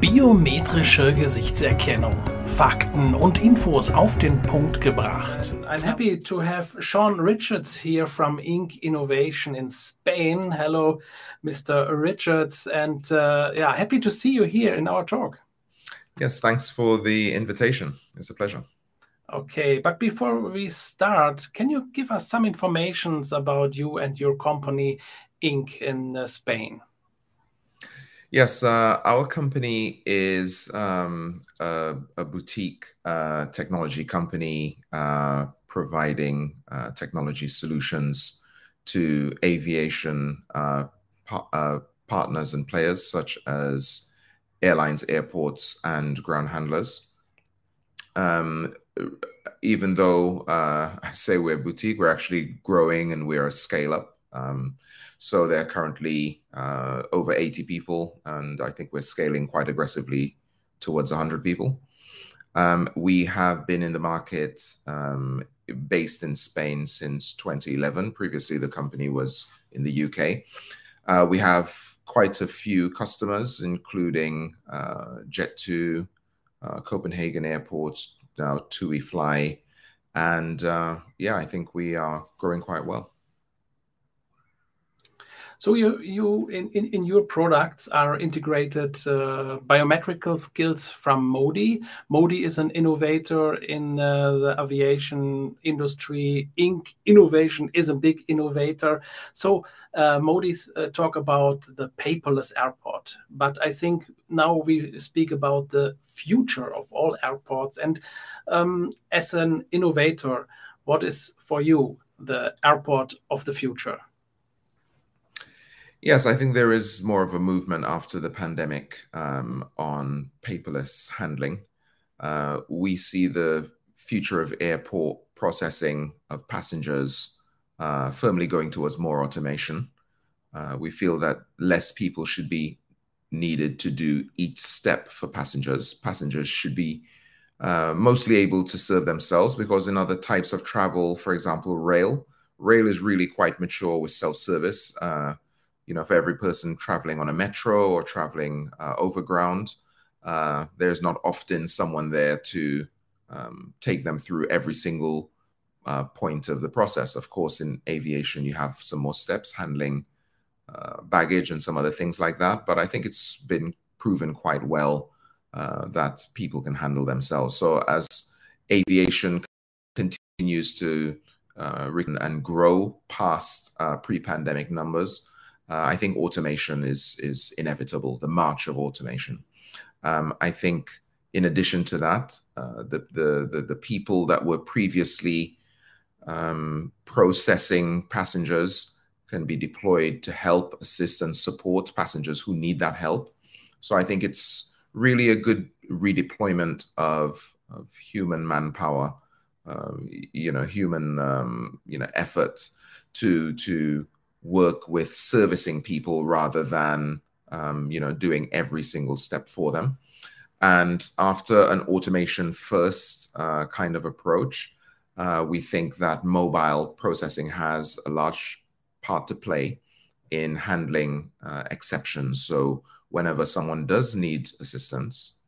Biometrische Gesichtserkennung. Fakten und Infos auf den Punkt gebracht. I'm happy to have Shawn Richards here from Inc. Innovation in Spain. Hello, Mr. Richards, and yeah, happy to see you here in our talk. Yes, thanks for the invitation. It's a pleasure. Okay, but before we start, can you give us some information about you and your company, Inc. in Spain? Yes, our company is a boutique technology company providing technology solutions to aviation partners and players such as airlines, airports, and ground handlers. Even though I say we're boutique, we're actually growing and we're a scale-up. So there are currently over 80 people, and I think we're scaling quite aggressively towards 100 people. We have been in the market based in Spain since 2011. Previously, the company was in the UK. We have quite a few customers, including Jet2, Copenhagen Airports, now TUI Fly, and yeah, I think we are growing quite well. So you in your products are integrated biometrical skills from Modi. Modi is an innovator in the aviation industry. Inc. Innovation is a big innovator. So Modi's talk about the paperless airport. But I think now we speak about the future of all airports. And as an innovator, what is for you the airport of the future? Yes, I think there is more of a movement after the pandemic on paperless handling. We see the future of airport processing of passengers firmly going towards more automation. We feel that less people should be needed to do each step for passengers. Passengers should be mostly able to serve themselves, because in other types of travel, for example, rail is really quite mature with self-service. You know, for every person traveling on a metro or traveling overground, there's not often someone there to take them through every single point of the process. Of course, in aviation, you have some more steps, handling baggage and some other things like that. But I think it's been proven quite well that people can handle themselves. So as aviation continues to and grow past pre-pandemic numbers, I think automation is inevitable, the march of automation. I think in addition to that, the people that were previously processing passengers can be deployed to help, assist, and support passengers who need that help. So I think it's really a good redeployment of human manpower, human effort to work with servicing people rather than doing every single step for them. And after an automation first kind of approach, we think that mobile processing has a large part to play in handling exceptions. So whenever someone does need assistance,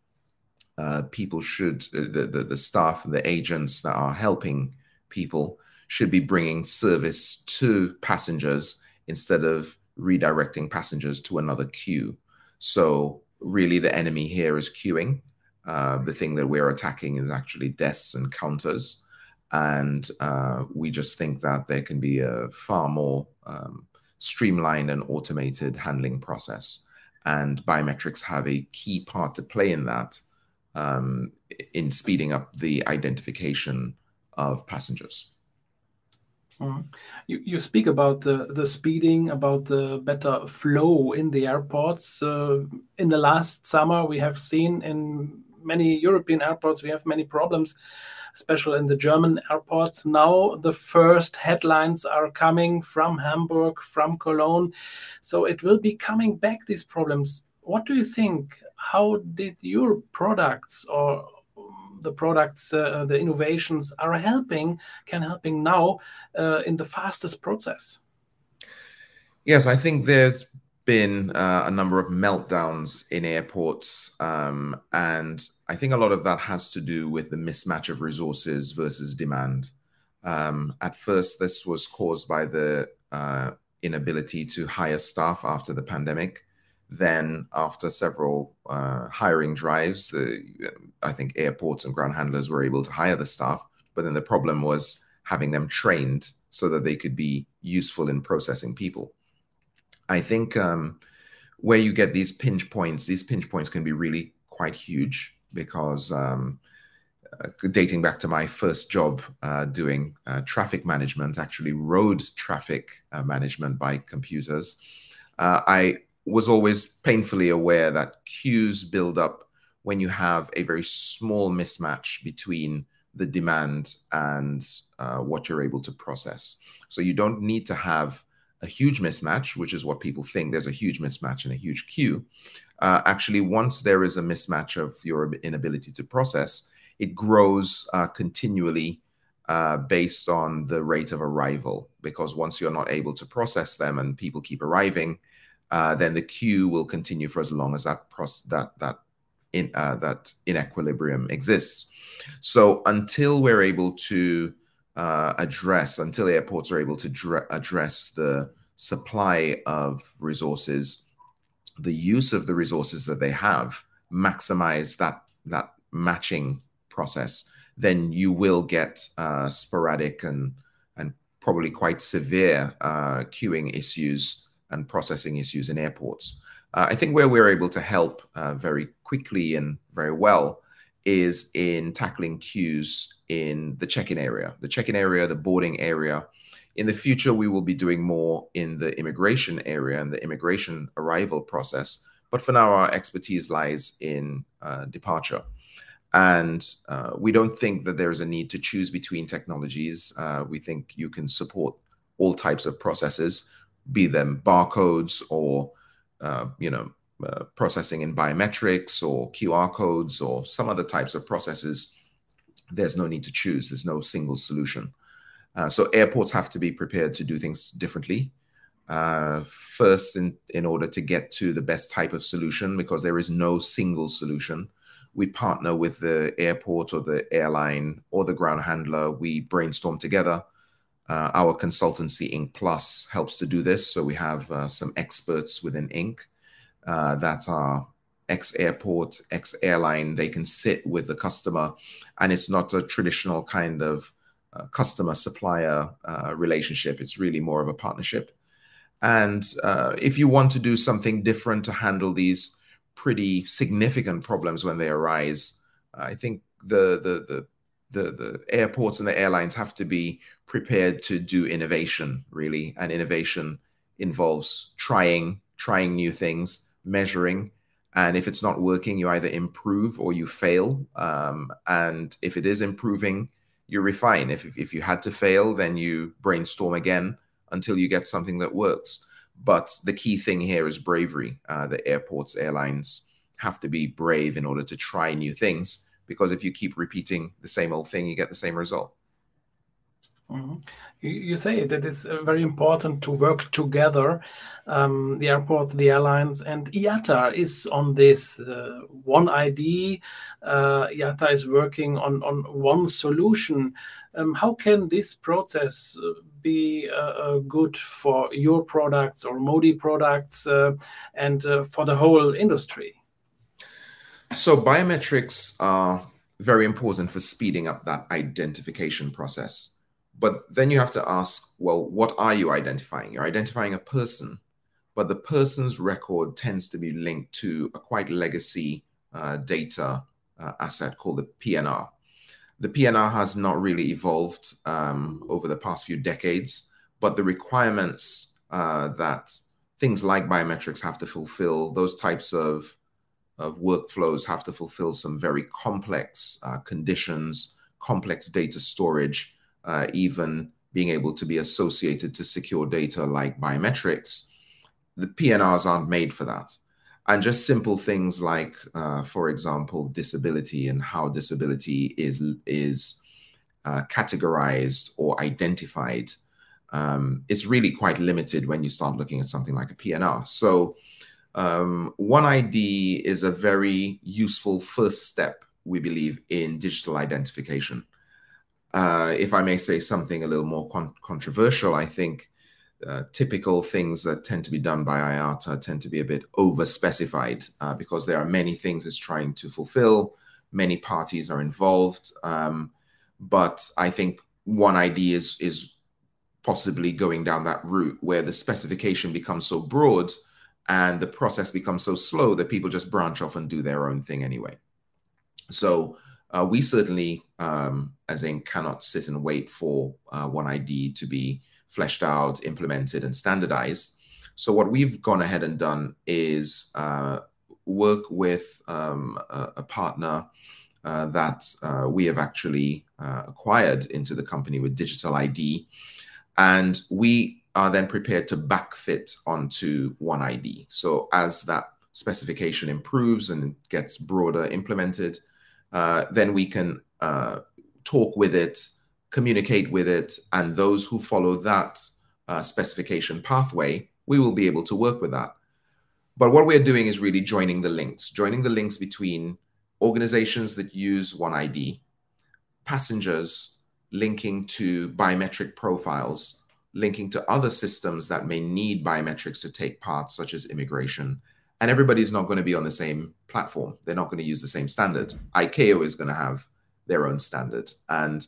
people should, the staff, the agents that are helping people should be bringing service to passengers instead of redirecting passengers to another queue. So really the enemy here is queuing. The thing that we're attacking is actually desks and counters. And we just think that there can be a far more streamlined and automated handling process. And biometrics have a key part to play in that, in speeding up the identification of passengers. You speak about the speeding, about the better flow in the airports. In the last summer, we have seen in many European airports, we have many problems, especially in the German airports. Now the first headlines are coming from Hamburg, from Cologne. So it will be coming back, these problems. What do you think? How did your products or the products, the innovations are helping now in the fastest process? Yes, I think there's been a number of meltdowns in airports, and I think a lot of that has to do with the mismatch of resources versus demand. At first, this was caused by the inability to hire staff after the pandemic. Then, after several hiring drives, I think airports and ground handlers were able to hire the staff, but then the problem was having them trained so that they could be useful in processing people. I think where you get these pinch points can be really quite huge because dating back to my first job doing traffic management, actually road traffic management by computers, I was always painfully aware that queues build up when you have a very small mismatch between the demand and what you're able to process. So you don't need to have a huge mismatch, which is what people think. There's a huge mismatch and a huge queue. Actually, once there is a mismatch of your inability to process, it grows continually based on the rate of arrival. Because once you're not able to process them and people keep arriving, then the queue will continue for as long as that inequilibrium exists. So until we're able to until airports are able to address the supply of resources, the use of the resources that they have, maximize that matching process, then you will get sporadic and probably quite severe queuing issues and processing issues in airports. I think where we're able to help very quickly and very well is in tackling queues in the check-in area. The check-in area, the boarding area. In the future, we will be doing more in the immigration area and the immigration arrival process. But for now, our expertise lies in departure. And we don't think that there's a need to choose between technologies. We think you can support all types of processes, be them barcodes or, processing in biometrics or QR codes or some other types of processes. There's no need to choose. There's no single solution. So airports have to be prepared to do things differently. First, in order to get to the best type of solution, because there is no single solution, we partner with the airport or the airline or the ground handler. We brainstorm together. Our consultancy, Inc. Plus, helps to do this. So we have some experts within Inc. That are ex-airport, ex-airline. They can sit with the customer, and it's not a traditional kind of customer-supplier relationship. It's really more of a partnership. And if you want to do something different to handle these pretty significant problems when they arise, I think the airports and the airlines have to be prepared to do innovation, really. And innovation involves trying new things, measuring. And if it's not working, you either improve or you fail. And if it is improving, you refine. If you had to fail, then you brainstorm again until you get something that works. But the key thing here is bravery. The airports, airlines have to be brave in order to try new things, because if you keep repeating the same old thing, you get the same result. Mm-hmm. You say that it's very important to work together, the airports, the airlines, and IATA is on this. One ID, IATA is working on one solution. How can this process be good for your products or Modi products and for the whole industry? So biometrics are very important for speeding up that identification process. But then you have to ask, well, what are you identifying? You're identifying a person, but the person's record tends to be linked to a quite legacy data asset called the PNR. The PNR has not really evolved over the past few decades, but the requirements that things like biometrics have to fulfill, those types of workflows have to fulfill some very complex conditions, complex data storage, even being able to be associated to secure data like biometrics. The PNRs aren't made for that. And just simple things like, for example, disability and how disability is categorized or identified. it's really quite limited when you start looking at something like a PNR. So One ID is a very useful first step, we believe, in digital identification. If I may say something a little more controversial, I think typical things that tend to be done by IATA tend to be a bit over-specified because there are many things it's trying to fulfill, many parties are involved, but I think One ID is possibly going down that route where the specification becomes so broad and the process becomes so slow that people just branch off and do their own thing anyway. So we certainly, as Inc., cannot sit and wait for One ID to be fleshed out, implemented, and standardized. So what we've gone ahead and done is work with a partner that we have actually acquired into the company with Digital ID. And we are then prepared to backfit onto One ID. So as that specification improves and gets broader implemented, then we can talk with it, communicate with it, and those who follow that specification pathway, we will be able to work with that. But what we're doing is really joining the links between organizations that use One ID, passengers linking to biometric profiles, linking to other systems that may need biometrics to take part, such as immigration. And everybody's not going to be on the same platform. They're not going to use the same standard. ICAO is going to have their own standard. And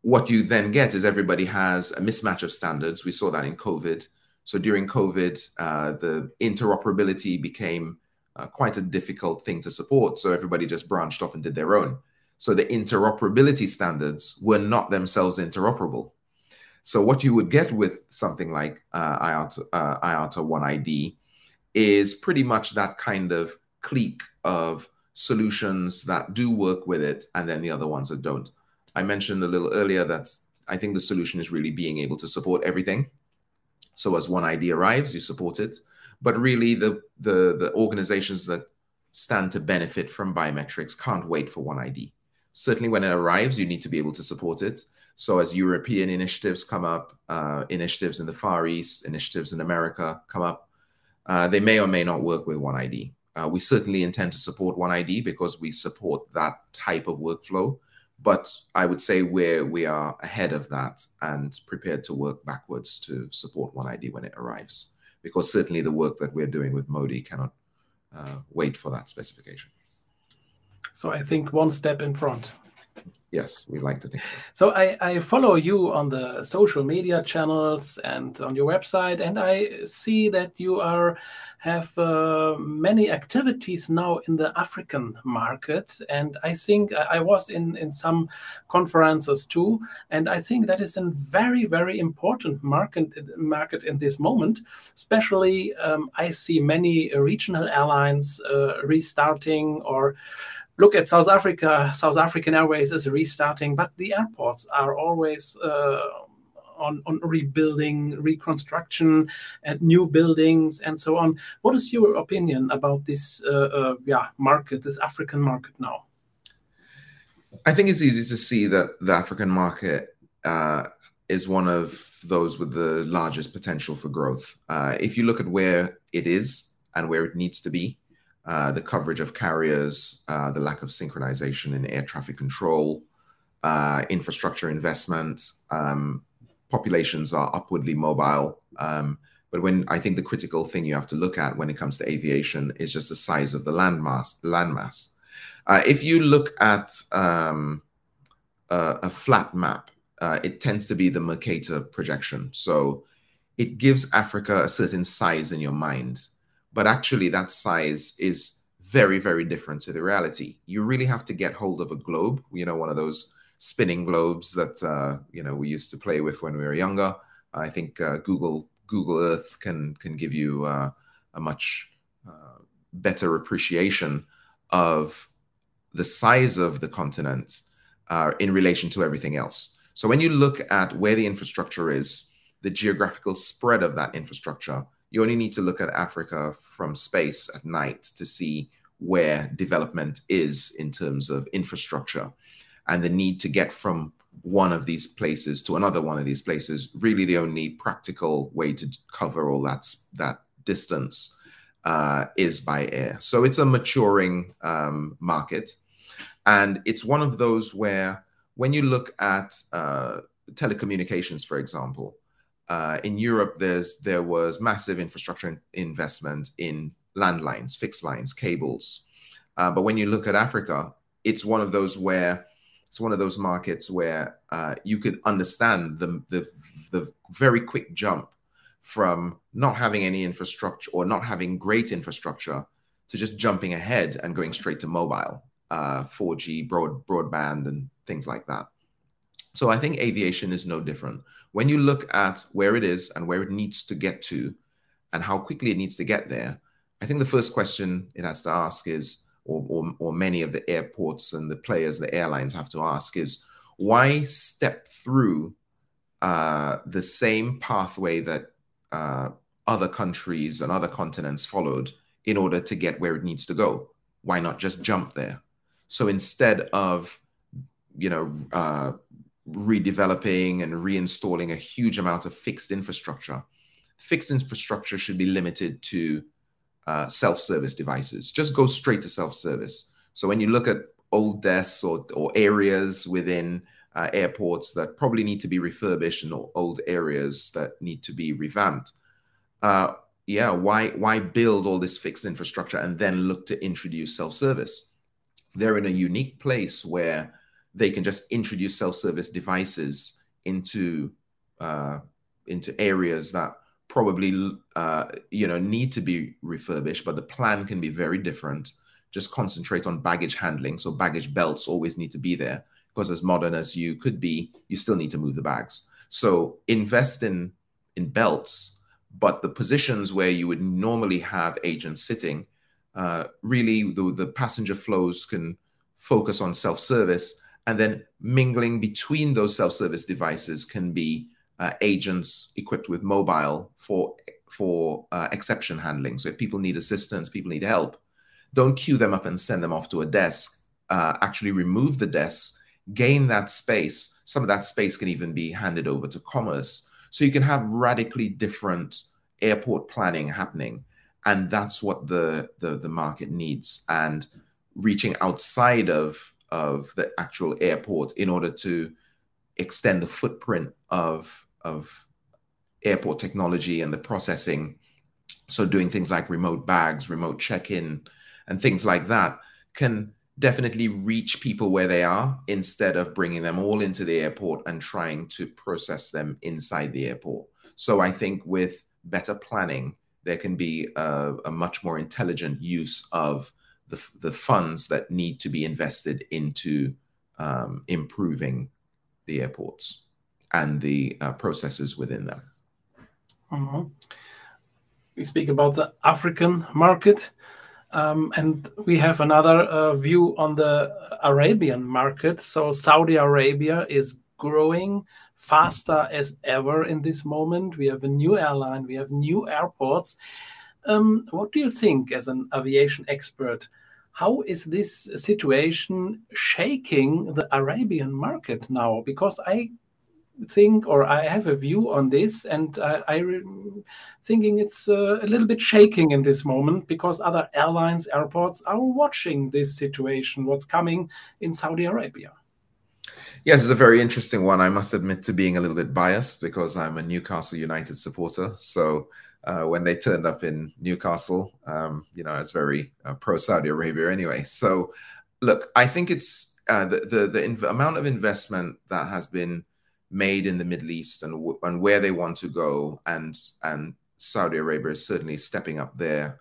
what you then get is everybody has a mismatch of standards. We saw that in COVID. So during COVID, the interoperability became quite a difficult thing to support. So everybody just branched off and did their own. So the interoperability standards were not themselves interoperable. So what you would get with something like IATA One ID is pretty much that kind of clique of solutions that do work with it, and then the other ones that don't. I mentioned a little earlier that I think the solution is really being able to support everything. So as One ID arrives, you support it. But really, the organizations that stand to benefit from biometrics can't wait for One ID. Certainly when it arrives, you need to be able to support it. So as European initiatives come up, initiatives in the Far East, initiatives in America come up, they may or may not work with One ID. We certainly intend to support One ID because we support that type of workflow. But I would say we are ahead of that and prepared to work backwards to support One ID when it arrives. Because certainly the work that we're doing with Modi cannot wait for that specification. So I think one step in front. Yes, we like to think so. So I follow you on the social media channels and on your website, and I see that you have many activities now in the African market. And I think I was in some conferences too, and I think that is a very, very important market in this moment. Especially, I see many regional airlines restarting, or look at South Africa. South African Airways is restarting, but the airports are always on rebuilding, reconstruction, and new buildings, and so on. What is your opinion about this market, this African market now? I think it's easy to see that the African market is one of those with the largest potential for growth. If you look at where it is and where it needs to be, the coverage of carriers, the lack of synchronization in air traffic control, infrastructure investment, populations are upwardly mobile. But I think the critical thing you have to look at when it comes to aviation is just the size of the landmass. If you look at a flat map, it tends to be the Mercator projection. So it gives Africa a certain size in your mind. But actually, that size is very, very different to the reality. You really have to get hold of a globe, one of those spinning globes that we used to play with when we were younger. I think Google Earth can give you a much better appreciation of the size of the continent in relation to everything else. So when you look at where the infrastructure is, the geographical spread of that infrastructure, you only need to look at Africa from space at night to see where development is in terms of infrastructure and the need to get from one of these places to another one of these places, really the only practical way to cover all that distance is by air. So it's a maturing market. And it's one of those where when you look at telecommunications, for example, in Europe, there was massive infrastructure investment in landlines, fixed lines, cables. But when you look at Africa, it's one of those markets where you could understand the very quick jump from not having any infrastructure or not having great infrastructure to just jumping ahead and going straight to mobile, 4G, broadband, and things like that. So I think aviation is no different. When you look at where it is and where it needs to get to and how quickly it needs to get there, I think the first question it has to ask is, or many of the airports and the players, the airlines have to ask is, why step through the same pathway that other countries and other continents followed in order to get where it needs to go? Why not just jump there? So instead of, redeveloping and reinstalling a huge amount of fixed infrastructure should be limited to self-service devices. Just go straight to self-service. So when you look at old desks or areas within airports that probably need to be refurbished and old areas that need to be revamped, why build all this fixed infrastructure and then look to introduce self-service? They're in a unique place where they can just introduce self-service devices into areas that probably need to be refurbished, but the plan can be very different. Just concentrate on baggage handling. So baggage belts always need to be there, because as modern as you could be, you still need to move the bags. So invest in belts, but the positions where you would normally have agents sitting, really the passenger flows can focus on self-service, and then mingling between those self-service devices can be agents equipped with mobile for exception handling. So if people need assistance, people need help, don't queue them up and send them off to a desk. Actually remove the desk, gain that space. Some of that space can even be handed over to commerce. So you can have radically different airport planning happening. And that's what the market needs. And reaching outside of the actual airport in order to extend the footprint of airport technology and the processing. So doing things like remote bags, remote check-in, and things like that can definitely reach people where they are, instead of bringing them all into the airport and trying to process them inside the airport. So I think with better planning, there can be a much more intelligent use of the funds that need to be invested into improving the airports and the processes within them. We speak about the African market, and we have another view on the Arabian market. So Saudi Arabia is growing faster as ever in this moment. We have a new airline, we have new airports. What do you think, as an aviation expert? How is this situation shaking the Arabian market now? Because I think, or I have a view on this, and I'm thinking it's a little bit shaking in this moment, because other airlines, airports are watching this situation, what's coming in Saudi Arabia. Yes, it's a very interesting one. I must admit to being a little bit biased, because I'm a Newcastle United supporter. So when they turned up in Newcastle, I was very pro-Saudi Arabia anyway. So look, I think it's the amount of investment that has been made in the Middle East and where they want to go, and Saudi Arabia is certainly stepping up their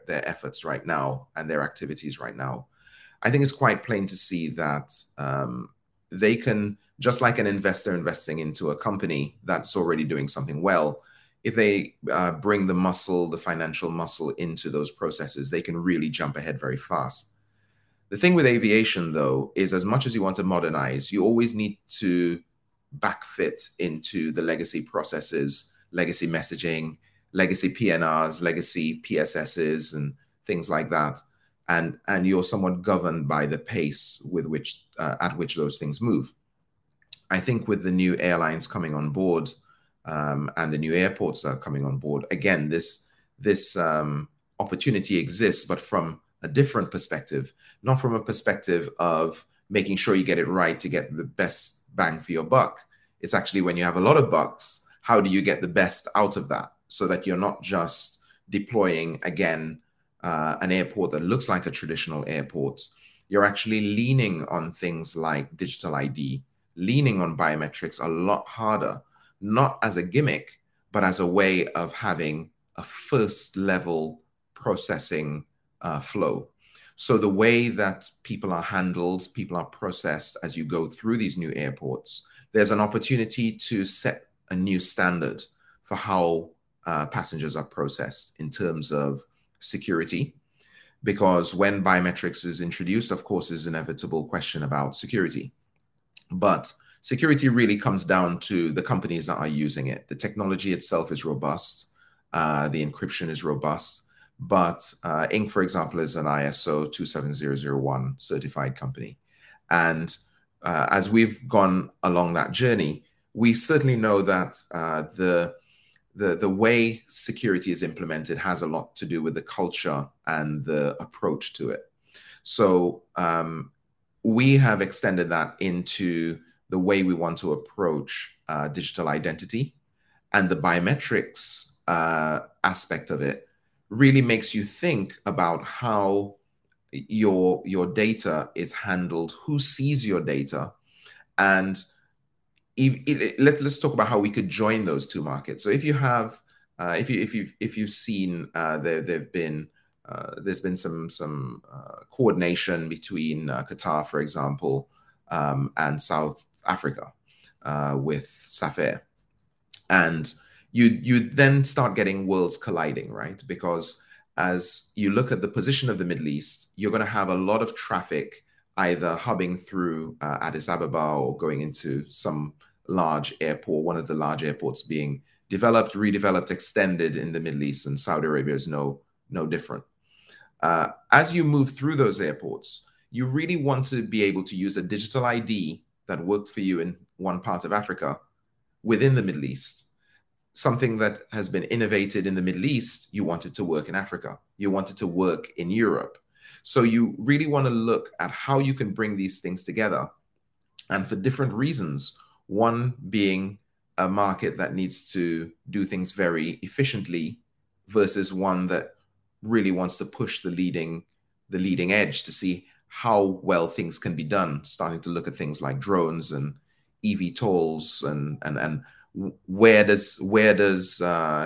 efforts right now and their activities right now. I think it's quite plain to see that they can, just like an investor investing into a company that's already doing something well, if they bring the muscle, the financial muscle into those processes, they can really jump ahead very fast. The thing with aviation, though, is as much as you want to modernize, you always need to backfit into the legacy processes, legacy messaging, legacy PNRs, legacy PSSs, and things like that. And you're somewhat governed by the pace with which at which those things move. I think with the new airlines coming on board, and the new airports that are coming on board, again, this opportunity exists, but from a different perspective, not from a perspective of making sure you get it right to get the best bang for your buck. It's actually, when you have a lot of bucks, how do you get the best out of that, so that you're not just deploying, again, an airport that looks like a traditional airport. You're actually leaning on things like digital ID, leaning on biometrics a lot harder, not as a gimmick, but as a way of having a first level processing flow. So the way that people are handled, people are processed as you go through these new airports, there's an opportunity to set a new standard for how passengers are processed in terms of security. Because when biometrics is introduced, of course, is an inevitable question about security. But security really comes down to the companies that are using it. The technology itself is robust. The encryption is robust. But Inc., for example, is an ISO 27001 certified company. And as we've gone along that journey, we certainly know that the way security is implemented has a lot to do with the culture and the approach to it. So we have extended that into the way we want to approach digital identity, and the biometrics aspect of it really makes you think about how your data is handled, who sees your data, and let's talk about how we could join those two markets. So if you have, if you've seen, there's been some coordination between Qatar, for example, and South Africa with SAFER, and you then start getting worlds colliding, right? Because as you look at the position of the Middle East, you're going to have a lot of traffic either hubbing through Addis Ababa or going into some large airport, one of the large airports being developed, redeveloped, extended in the Middle East, and Saudi Arabia is no different. As you move through those airports, you really want to be able to use a digital ID that worked for you in one part of Africa within the Middle East. Something that has been innovated in the Middle East, you want it to work in Africa. You want it to work in Europe. So you really want to look at how you can bring these things together, and for different reasons. One being a market that needs to do things very efficiently versus one that really wants to push the leading edge to see how well things can be done, starting to look at things like drones and eVTOLs and where does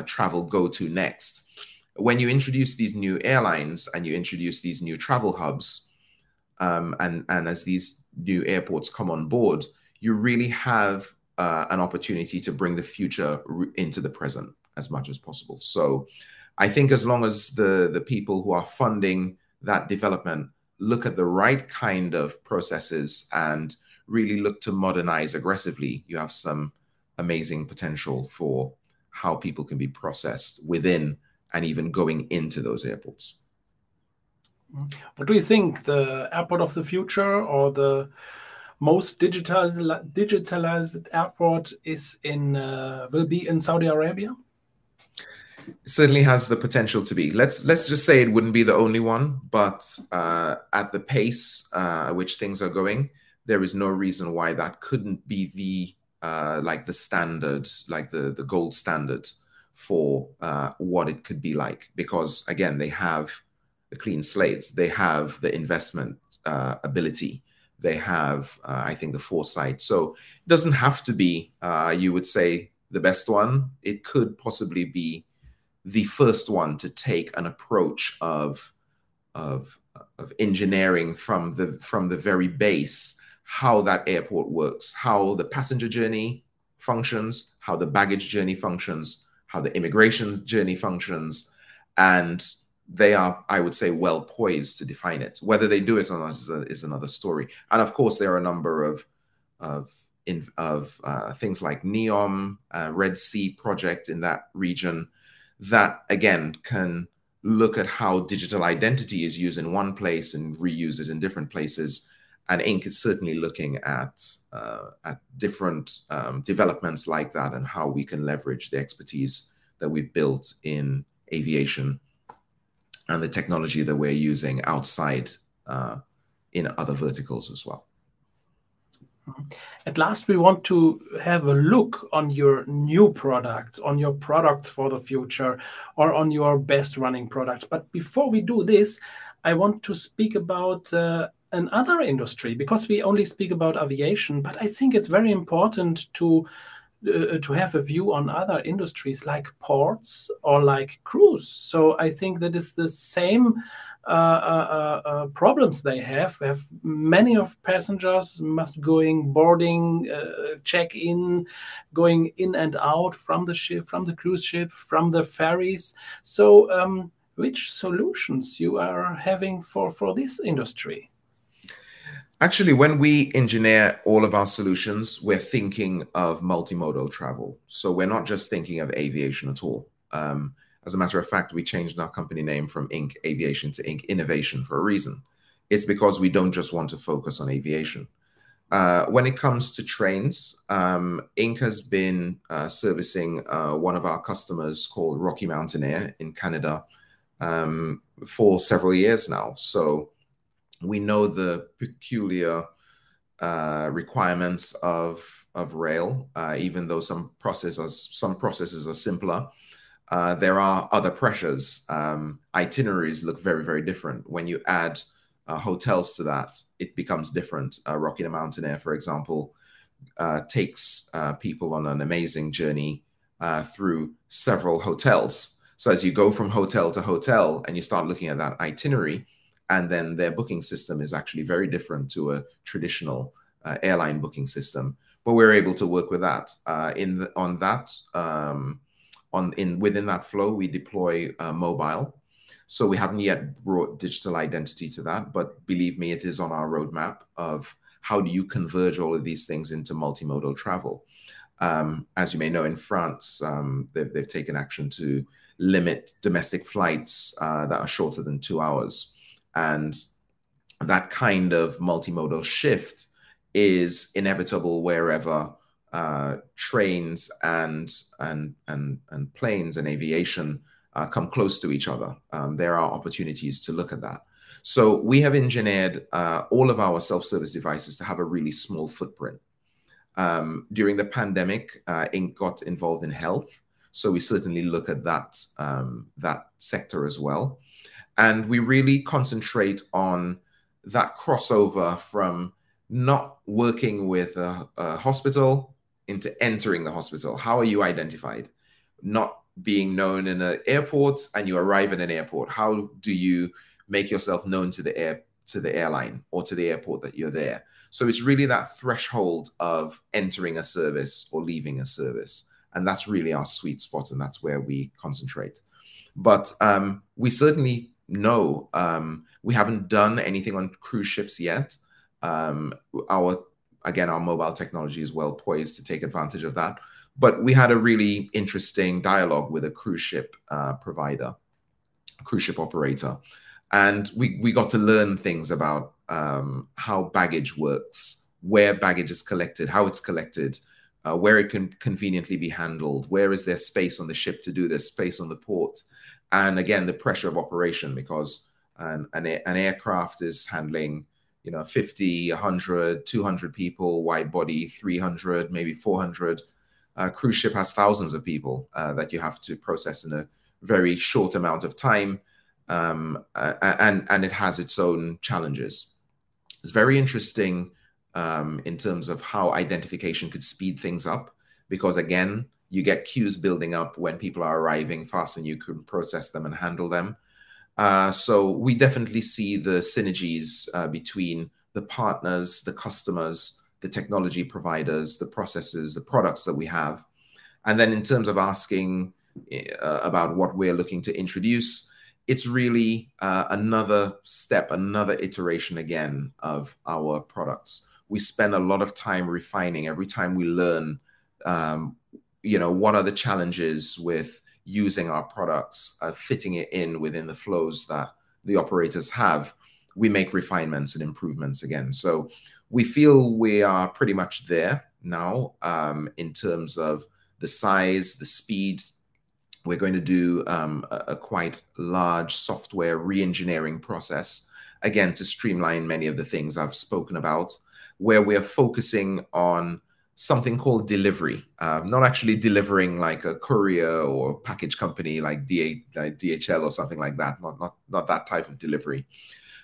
travel go to next. When you introduce these new airlines and you introduce these new travel hubs, and as these new airports come on board, you really have an opportunity to bring the future into the present as much as possible. So I think as long as the people who are funding that development look at the right kind of processes and really look to modernize aggressively, you have some amazing potential for how people can be processed within and even going into those airports. What do you think, the airport of the future or the most digitalized airport will be in Saudi Arabia? Certainly has the potential to be. Let's just say it wouldn't be the only one, but at the pace at which things are going, there is no reason why that couldn't be the like the standard, like the gold standard for what it could be like. Because again, they have the clean slates, they have the investment ability, they have I think the foresight. So it doesn't have to be you would say the best one. It could possibly be the first one to take an approach of engineering from the very base, how that airport works, how the passenger journey functions, how the baggage journey functions, how the immigration journey functions, and they are, I would say, well poised to define it. Whether they do it or not is another story. And of course, there are a number of things like NEOM, Red Sea project in that region that again can look at how digital identity is used in one place and reuse it in different places, And Inc. is certainly looking at different developments like that and how we can leverage the expertise that we've built in aviation and the technology that we're using outside in other verticals as well. At last, we want to have a look on your new products, on your products for the future, or on your best running products. But before we do this, I want to speak about another industry, because we only speak about aviation, but I think it's very important to have a view on other industries like ports or like cruise. So I think that is the same problems they have. Many of passengers must going boarding, check in, going in and out from the ship, from the cruise ship, from the ferries. So which solutions you are having for this industry? Actually, when we engineer all of our solutions, we're thinking of multimodal travel. So we're not just thinking of aviation at all. As a matter of fact, we changed our company name from Inc. Aviation to Inc. Innovation for a reason. It's because we don't just want to focus on aviation. When it comes to trains, Inc. has been servicing one of our customers called Rocky Mountaineer in Canada for several years now. So we know the peculiar requirements of rail, even though some processes are simpler. There are other pressures. Itineraries look very, very different. When you add hotels to that, it becomes different. Rocky Mountaineer, for example, takes people on an amazing journey through several hotels. So as you go from hotel to hotel and you start looking at that itinerary, and then their booking system is actually very different to a traditional airline booking system. But we're able to work with that. Within that flow, we deploy mobile. So we haven't yet brought digital identity to that, but believe me, it is on our roadmap of how do you converge all of these things into multimodal travel. As you may know, in France, they've taken action to limit domestic flights that are shorter than 2 hours. And that kind of multimodal shift is inevitable wherever trains and planes and aviation come close to each other. There are opportunities to look at that. So we have engineered all of our self-service devices to have a really small footprint. During the pandemic, Inc. got involved in health. So we certainly look at that sector as well. And we really concentrate on that crossover from not working with a hospital into entering the hospital. How are you identified? Not being known in an airport and you arrive in an airport. How do you make yourself known to the airline or to the airport that you're there? So it's really that threshold of entering a service or leaving a service. And that's really our sweet spot, and that's where we concentrate. But we certainly know we haven't done anything on cruise ships yet. Our mobile technology is well poised to take advantage of that. But we had a really interesting dialogue with a cruise ship provider, cruise ship operator. And we got to learn things about how baggage works, where baggage is collected, how it's collected, where it can conveniently be handled, where is there space on the ship to do this, space on the port. And again, the pressure of operation, because an aircraft is handling 50, 100, 200 people, wide body, 300, maybe 400. Cruise ship has thousands of people that you have to process in a very short amount of time. And it has its own challenges. It's very interesting in terms of how identification could speed things up, because again, you get queues building up when people are arriving fast and you can process them and handle them. So we definitely see the synergies between the partners, the customers, the technology providers, the processes, the products that we have. And then in terms of asking about what we're looking to introduce, it's really another step, another iteration again of our products. We spend a lot of time refining every time we learn what are the challenges with using our products, fitting it in within the flows that the operators have. we make refinements and improvements again. So we feel we are pretty much there now in terms of the size, the speed. We're going to do a quite large software re-engineering process, again, to streamline many of the things I've spoken about, where we're focusing on something called delivery, not actually delivering like a courier or package company like DHL or something like that, not that type of delivery.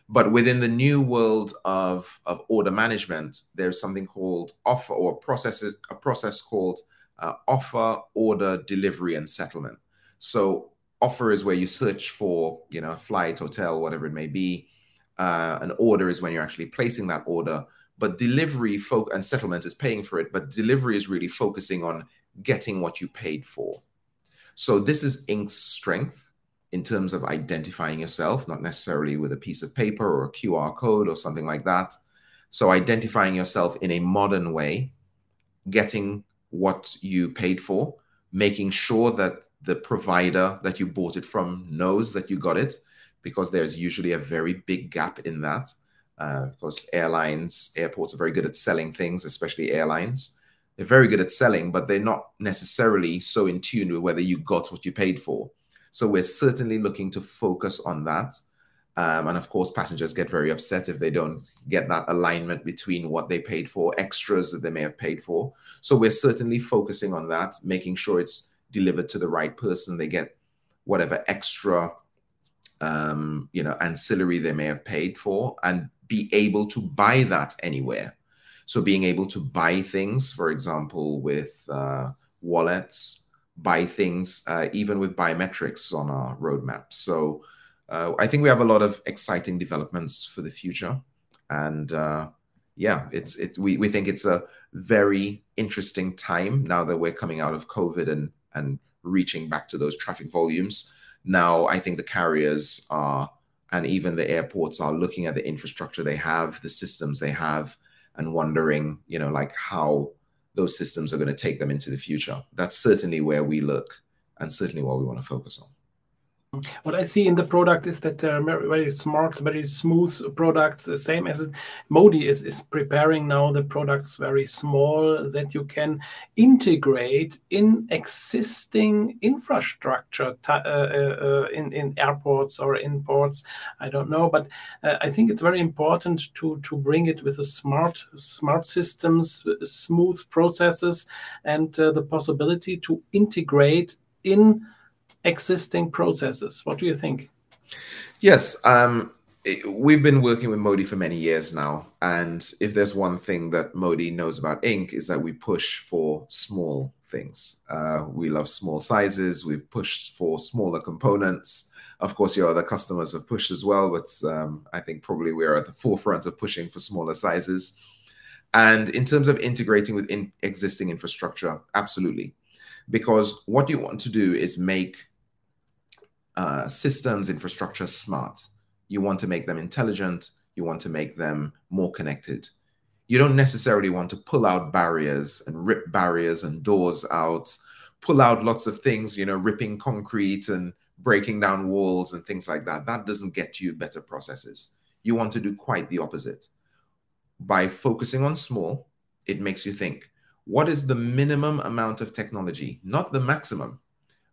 But within the new world of order management, there's something called offer, or a process called offer, order, delivery, and settlement. So offer is where you search for, a flight, hotel, whatever it may be. An order is when you're actually placing that order. But delivery and settlement is paying for it. But delivery is really focusing on getting what you paid for. So this is Ink's strength in terms of identifying yourself, not necessarily with a piece of paper or a QR code or something like that. So identifying yourself in a modern way, getting what you paid for, making sure that the provider that you bought it from knows that you got it, because there's usually a very big gap in that. Because airports are very good at selling things, especially airlines. They're very good at selling, but they're not necessarily so in tune with whether you got what you paid for. So we're certainly looking to focus on that. And of course, passengers get very upset if they don't get that alignment between what they paid for, extras that they may have paid for. So we're certainly focusing on that, making sure it's delivered to the right person. They get whatever extra, ancillary they may have paid for, and be able to buy that anywhere. So being able to buy things, for example, with wallets, buy things, even with biometrics on our roadmap. So I think we have a lot of exciting developments for the future. And we think it's a very interesting time now that we're coming out of COVID and reaching back to those traffic volumes. Now, I think the carriers are, and even the airports are, looking at the infrastructure they have, the systems they have, and wondering, how those systems are going to take them into the future. That's certainly where we look, and certainly what we want to focus on. What I see in the product is that they're very, very smart, very smooth products, the same as Modi is preparing now the products very small, that you can integrate in existing infrastructure in airports or in ports. I don't know, but I think it's very important to bring it with a smart systems, smooth processes, and the possibility to integrate in existing processes. What do you think? Yes, we've been working with Modi for many years now, and if there's one thing that Modi knows about Ink, is that we push for small things. We love small sizes. We've pushed for smaller components. Of course, your other customers have pushed as well, but I think probably we're at the forefront of pushing for smaller sizes. And in terms of integrating with existing infrastructure, absolutely. Because what you want to do is make systems, infrastructure smart. You want to make them intelligent. You want to make them more connected. You don't necessarily want to pull out barriers and rip barriers and doors out, pull out lots of things, ripping concrete and breaking down walls and things like that. That doesn't get you better processes. You want to do quite the opposite. By focusing on small, it makes you think, what is the minimum amount of technology? Not the maximum,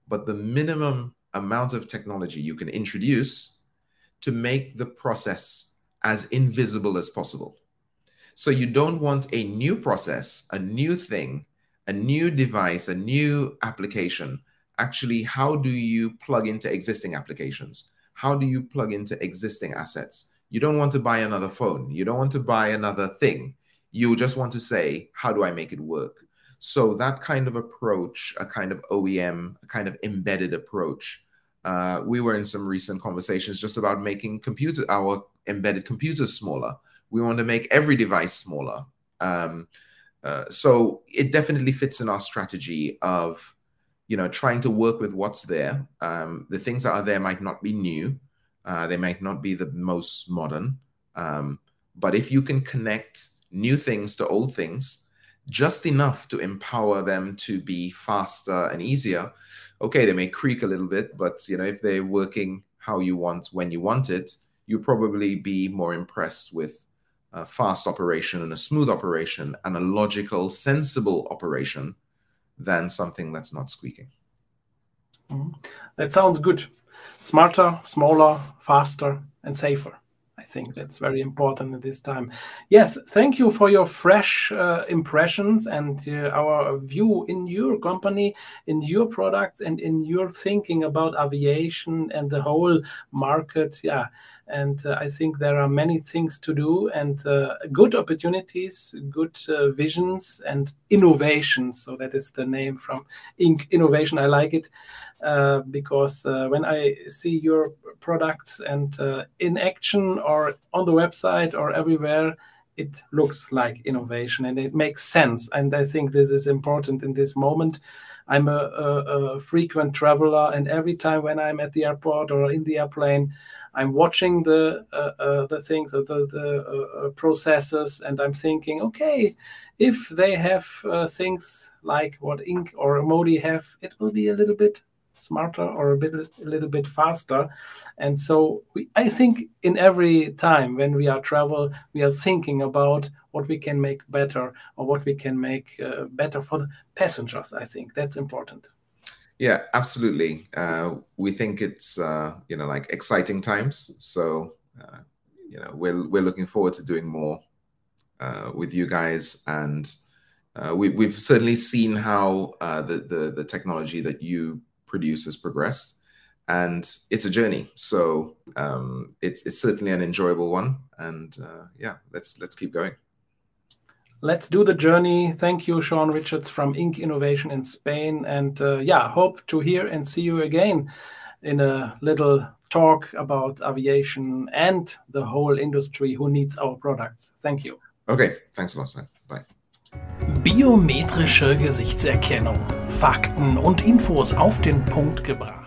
but the minimum amount of technology you can introduce to make the process as invisible as possible. So you don't want a new process, a new thing, a new device, a new application. Actually, how do you plug into existing applications? How do you plug into existing assets? You don't want to buy another phone. You don't want to buy another thing. You just want to say, how do I make it work? So that kind of approach, a kind of OEM, a kind of embedded approach. We were in some recent conversations just about making our embedded computers smaller. We want to make every device smaller. So it definitely fits in our strategy of, trying to work with what's there. The things that are there might not be new. They might not be the most modern. But if you can connect new things to old things, just enough to empower them to be faster and easier. Okay, they may creak a little bit, but if they're working how you want, when you want it, you'd probably be more impressed with a fast operation and a smooth operation and a logical, sensible operation than something that's not squeaking. That sounds good. Smarter, smaller, faster, and safer. I think that's very important at this time. Yes, thank you for your fresh impressions and our view in your company, in your products, and in your thinking about aviation and the whole market. Yeah, and I think there are many things to do and good opportunities, good visions, and innovations. So that is the name from Inc. Innovation. I like it. Because when I see your products and in action or on the website or everywhere, it looks like innovation and it makes sense. And I think this is important in this moment. I'm a frequent traveler, and every time when I'm at the airport or in the airplane, I'm watching the things, the processes, and I'm thinking, okay, if they have things like what Inc. or Modi have, it will be a little bit smarter or a little bit faster. And so I think in every time when we are travel, we are thinking about what we can make better or what we can make better for the passengers. I think that's important. Yeah, absolutely. We think it's like exciting times. So we're looking forward to doing more with you guys, and we've certainly seen how the technology that you produce has progressed, and it's a journey. So it's certainly an enjoyable one, and yeah, let's keep going. Let's do the journey. Thank you, Shawn Richards from Inc. Innovation in Spain, and yeah, hope to hear and see you again in a little talk about aviation and the whole industry who needs our products. Thank you. Okay, thanks a lot, Sven. Bye. Biometrische Gesichtserkennung. Fakten und Infos auf den Punkt gebracht.